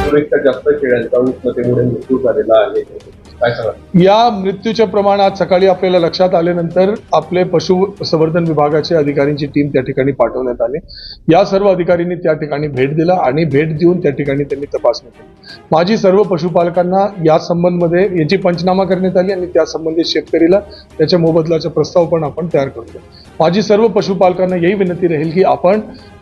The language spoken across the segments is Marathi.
पुरेशा जास्त शेळ्यांचा उष्णतेमुळे मृत्यू झालेला आहे, काय सांगा? या मृत्यूचे प्रमाण आज सकाळी आपल्याला लक्षात आल्यानंतर आपले पशुसंवर्धन विभागाचे अधिकाऱ्यांची टीम त्या ठिकाणी पाठवण्यात आली। या सर्व अधिकाऱ्यांनी त्या ठिकाणी भेट दिला आणि भेट देऊन त्या ठिकाणी त्यांनी तपासणी केली। माझी सर्व पशुपालकांना या संबंधमध्ये याची पंचनामा करण्यात आली आणि त्या संबंधित शेतकरीला त्याच्या मोबदल्याचा प्रस्ताव पण आपण तयार करतो। माझी सर्व पशुपालकांना यही विनंती राहील की आपण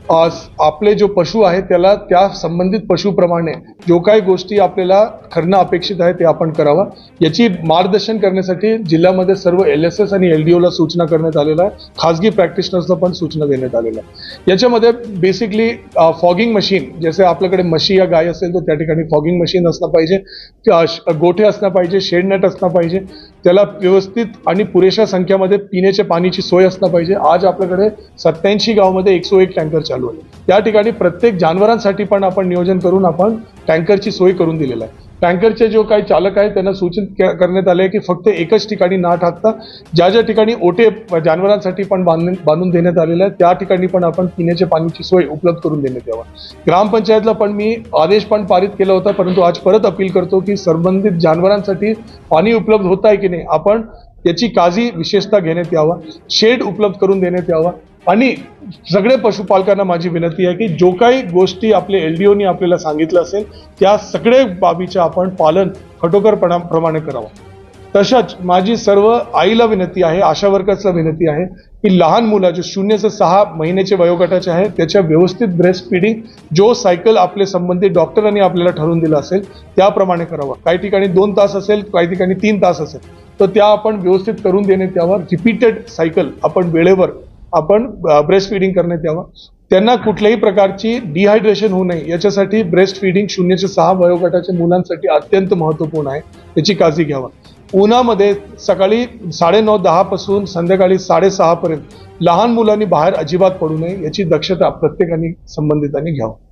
आपले जो पशु आहे त्याला त्या संबंधित पशुप्रमाणे जो काही गोष्टी आपल्याला करणं अपेक्षित आहे ते आपण करावं। याची मार्गदर्शन करण्यासाठी जिल्ह्यामध्ये सर्व LSS आणि LDO ला सूचना करण्यात आलेल्या आहे। खासगी प्रॅक्टिशनर्सला पण सूचना देण्यात आलेल्या आहे। याच्यामध्ये बेसिकली फॉगिंग मशीन, जसे आपल्याकडे म्हशी या गाय असेल तर त्या ठिकाणी फॉगिंग मशीन असणं पाहिजे, गोठे असणं पाहिजे, शेड नेट असणं पाहिजे, त्याला व्यवस्थित आणि पुरेशा संख्येमध्ये पिण्याच्या पाण्याची सोय असणं पाहिजे। आज आपल्याकडे 87 गावामध्ये 101 टँकर चालू आहे। त्या ठिकाणी प्रत्येक जनावरांसाठी पण आपण नियोजन करून आपण टँकरची सोय करून दिलेला आहे। टँकरचे जो काही चालक आहे त्यांना सूचित करण्यात आले की फक्त एकच ठिकाणी ना टाकता ज्या ठिकाणी ओटे जनावरांसाठी पण बांधून देण्यात आलेले आहे त्या ठिकाणी पण आपण पिण्याच्या पाण्याची सोय उपलब्ध करून देण्यात यावा। ग्रामपंचायतला पण मी आदेश पण पारित केला होता, परंतु आज परत अपील करतो की संबंधित जनावरांसाठी पाणी उपलब्ध होत आहे की नाही आपण याची काळजी विशेषतः घेण्यात यावा। शेड उपलब्ध करून देण्यात यावा आणि सगळे पशुपालकांना माझी विनंती आहे की जो काही गोष्टी आपले LDOनी आपल्याला सांगितलं असेल त्या सगळे बाबीचे आपण पालन कठोरपणाप्रमाणे करावं। तशाच माझी सर्व आईला विनंती आहे, आशा वर्कर्सला विनंती आहे की लहान मुलं जो 0 ते 6 महिन्याचे वयोगटाचे आहे त्याच्या व्यवस्थित ब्रेस्ट फीडिंग जो सायकल आपले संबंधित डॉक्टरांनी आपल्याला ठरवून दिला असेल त्याप्रमाणे करावं। काही ठिकाणी 2 तास असेल, काही ठिकाणी 3 तास असेल तर त्या आपण व्यवस्थित करून देण्यात यावं। रिपीटेड सायकल आपण वेळेवर आपण ब्रेस्ट फीडिंग करण्यात यावं। त्यांना कुठल्याही प्रकारची डिहायड्रेशन होऊ नये याच्यासाठी ब्रेस्ट फीडिंग 0 ते 6 वयोगटाच्या मुलांसाठी अत्यंत महत्त्वपूर्ण आहे, याची काळजी घ्यावा। उन्हामध्ये सकाळी 9:30-10 पासून संध्याकाळी 6:30 पर्यंत लहान मुलांनी बाहेर अजिबात पडू नये याची दक्षता प्रत्येकाने संबंधितांनी घ्यावी।